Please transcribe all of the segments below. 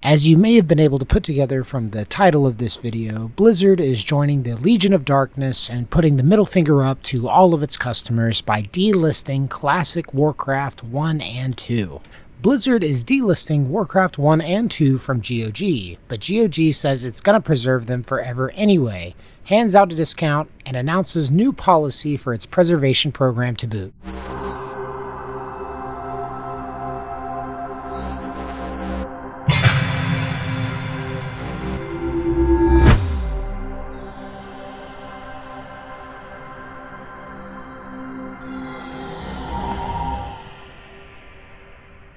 As you may have been able to put together from the title of this video, Blizzard is joining the Legion of Darkness and putting the middle finger up to all of its customers by delisting classic Warcraft 1 and 2. Blizzard is delisting Warcraft 1 and 2 from GOG, but GOG says it's gonna preserve them forever anyway, hands out a discount, and announces new policy for its preservation program to boot.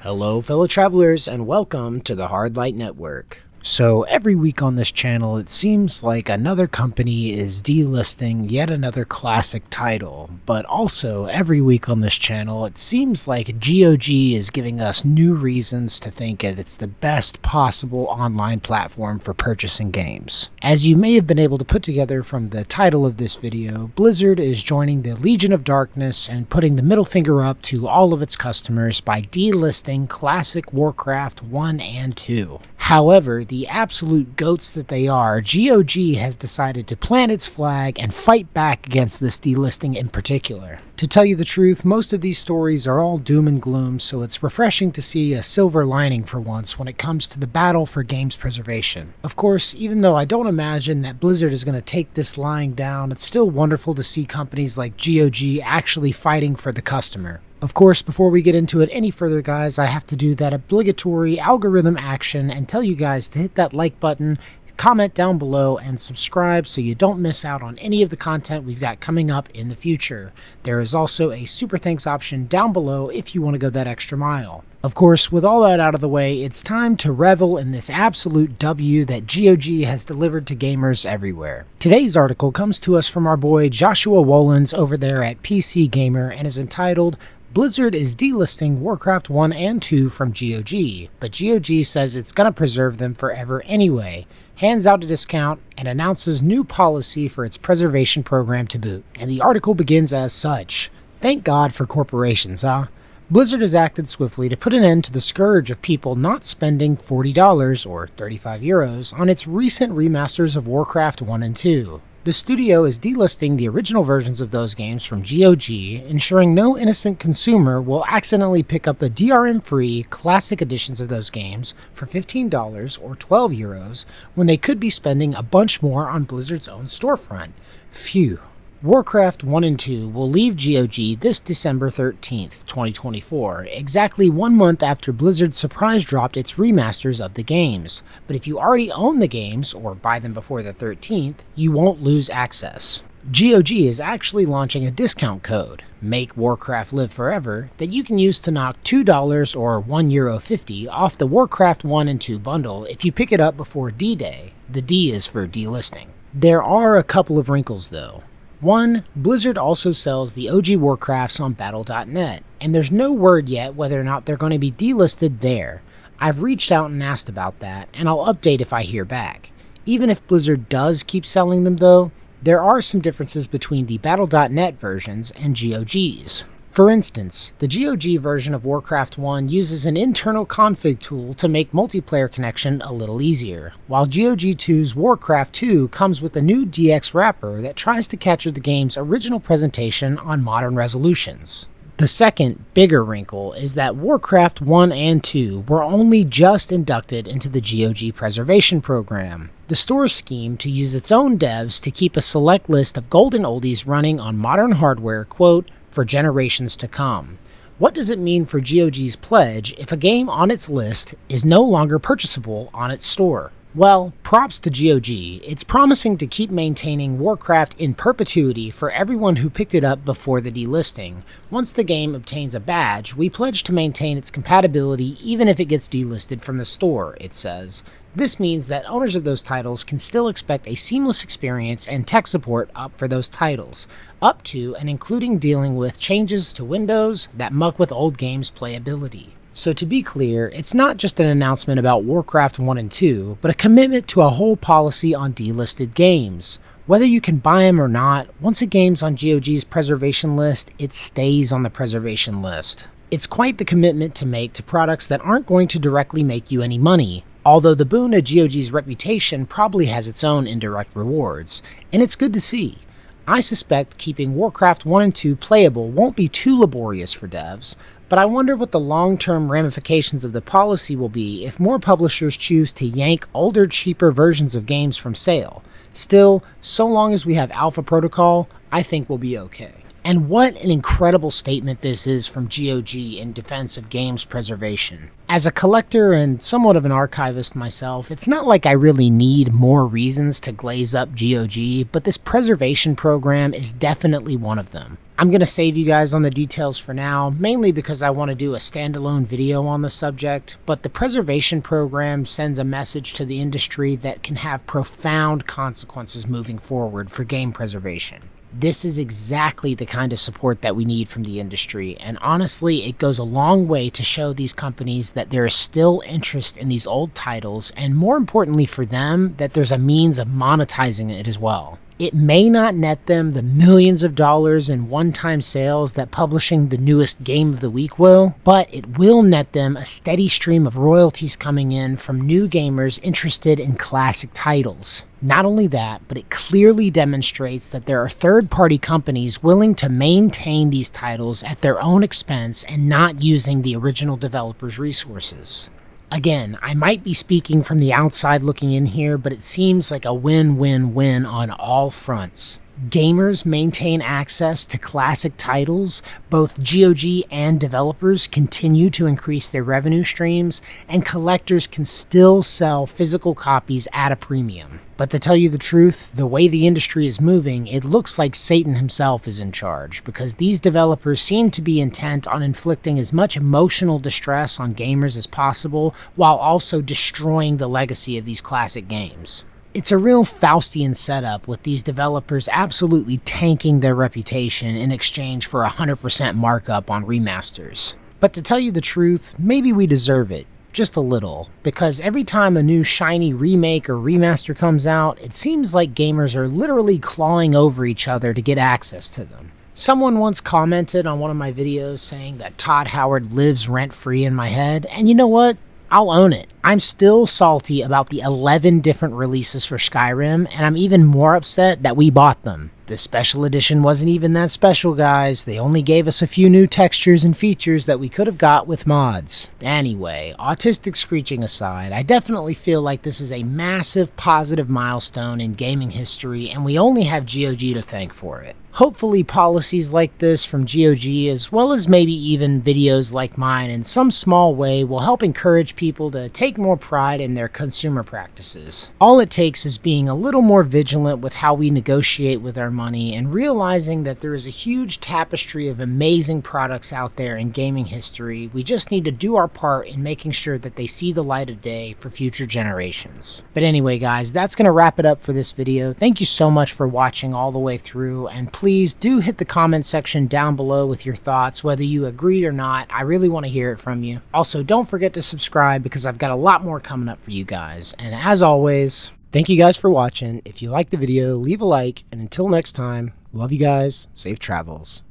Hello fellow travelers and welcome to the Hard Light Network. So every week on this channel it seems like another company is delisting yet another classic title, but also every week on this channel it seems like GOG is giving us new reasons to think that it's the best possible online platform for purchasing games. As you may have been able to put together from the title of this video, Blizzard is joining the Legion of Darkness and putting the middle finger up to all of its customers by delisting classic Warcraft 1 and 2. However, the absolute goats that they are, GOG has decided to plant its flag and fight back against this delisting in particular. To tell you the truth, most of these stories are all doom and gloom, so it's refreshing to see a silver lining for once when it comes to the battle for games preservation. Of course, even though I don't imagine that Blizzard is going to take this lying down, it's still wonderful to see companies like GOG actually fighting for the customer. Of course, before we get into it any further, guys, I have to do that obligatory algorithm action and tell you guys to hit that like button, comment down below, and subscribe so you don't miss out on any of the content we've got coming up in the future. There is also a super thanks option down below if you want to go that extra mile. Of course, with all that out of the way, it's time to revel in this absolute W that GOG has delivered to gamers everywhere. Today's article comes to us from our boy Joshua Wolins over there at PC Gamer and is entitled Blizzard is delisting Warcraft 1 and 2 from GOG, but GOG says it's gonna preserve them forever anyway, hands out a discount, and announces new policy for its preservation program to boot. And the article begins as such. Thank God for corporations, huh? Blizzard has acted swiftly to put an end to the scourge of people not spending $40 or 35 euros on its recent remasters of Warcraft 1 and 2. The studio is delisting the original versions of those games from GOG, ensuring no innocent consumer will accidentally pick up the DRM-free classic editions of those games for $15 or 12 euros when they could be spending a bunch more on Blizzard's own storefront. Phew. Warcraft 1 and 2 will leave GOG this December 13th, 2024, exactly 1 month after Blizzard surprise dropped its remasters of the games. But if you already own the games, or buy them before the 13th, you won't lose access. GOG is actually launching a discount code, Make Warcraft Live Forever, that you can use to knock $2 or €1.50 off the Warcraft 1 and 2 bundle if you pick it up before D-Day. The D is for delisting. There are a couple of wrinkles though. 1. Blizzard also sells the OG Warcrafts on Battle.net, and there's no word yet whether or not they're going to be delisted there. I've reached out and asked about that, and I'll update if I hear back. Even if Blizzard does keep selling them though, there are some differences between the Battle.net versions and GOG's. For instance, the GOG version of Warcraft 1 uses an internal config tool to make multiplayer connection a little easier, while GOG 2's Warcraft 2 comes with a new DX wrapper that tries to capture the game's original presentation on modern resolutions. The second, bigger wrinkle is that Warcraft 1 and 2 were only just inducted into the GOG preservation program, the store's scheme to use its own devs to keep a select list of golden oldies running on modern hardware, quote, for generations to come. What does it mean for GOG's pledge if a game on its list is no longer purchasable on its store? Well, props to GOG. It's promising to keep maintaining Warcraft in perpetuity for everyone who picked it up before the delisting. Once the game obtains a badge, we pledge to maintain its compatibility even if it gets delisted from the store, it says. This means that owners of those titles can still expect a seamless experience and tech support up for those titles, up to and including dealing with changes to Windows that muck with old games' playability. So to be clear, it's not just an announcement about Warcraft 1 and 2, but a commitment to a whole policy on delisted games. Whether you can buy them or not, once a game's on GOG's preservation list, it stays on the preservation list. It's quite the commitment to make to products that aren't going to directly make you any money, Although the boon of GOG's reputation probably has its own indirect rewards, and it's good to see. I suspect keeping Warcraft 1 and 2 playable won't be too laborious for devs, but I wonder what the long-term ramifications of the policy will be if more publishers choose to yank older, cheaper versions of games from sale. Still, so long as we have Alpha Protocol, I think we'll be okay. And what an incredible statement this is from GOG in defense of games preservation. As a collector and somewhat of an archivist myself, it's not like I really need more reasons to glaze up GOG, but this preservation program is definitely one of them. I'm going to save you guys on the details for now, mainly because I want to do a standalone video on the subject, but the preservation program sends a message to the industry that can have profound consequences moving forward for game preservation. This is exactly the kind of support that we need from the industry, and honestly, it goes a long way to show these companies that there is still interest in these old titles, and more importantly for them, that there's a means of monetizing it as well. It may not net them the millions of dollars in one-time sales that publishing the newest Game of the Week will, but it will net them a steady stream of royalties coming in from new gamers interested in classic titles. Not only that, but it clearly demonstrates that there are third-party companies willing to maintain these titles at their own expense and not using the original developer's resources. Again, I might be speaking from the outside looking in here, but it seems like a win-win-win on all fronts. Gamers maintain access to classic titles, both GOG and developers continue to increase their revenue streams, and collectors can still sell physical copies at a premium. But to tell you the truth, the way the industry is moving, it looks like Satan himself is in charge, because these developers seem to be intent on inflicting as much emotional distress on gamers as possible, while also destroying the legacy of these classic games. It's a real Faustian setup, with these developers absolutely tanking their reputation in exchange for 100% markup on remasters. But to tell you the truth, maybe we deserve it. Just a little, because every time a new shiny remake or remaster comes out, it seems like gamers are literally clawing over each other to get access to them. Someone once commented on one of my videos saying that Todd Howard lives rent-free in my head, and you know what? I'll own it. I'm still salty about the 11 different releases for Skyrim, and I'm even more upset that we bought them. The special edition wasn't even that special, guys. They only gave us a few new textures and features that we could have got with mods. Anyway, autistic screeching aside, I definitely feel like this is a massive positive milestone in gaming history, and we only have GOG to thank for it. Hopefully policies like this from GOG, as well as maybe even videos like mine in some small way, will help encourage people to take more pride in their consumer practices. All it takes is being a little more vigilant with how we negotiate with our money, and realizing that there is a huge tapestry of amazing products out there in gaming history. We just need to do our part in making sure that they see the light of day for future generations. But anyway guys, that's going to wrap it up for this video. Thank you so much for watching all the way through, and please do hit the comment section down below with your thoughts, whether you agree or not. I really want to hear it from you. Also, don't forget to subscribe, because I've got a lot more coming up for you guys. And as always, thank you guys for watching. If you liked the video, leave a like, and until next time, love you guys, safe travels.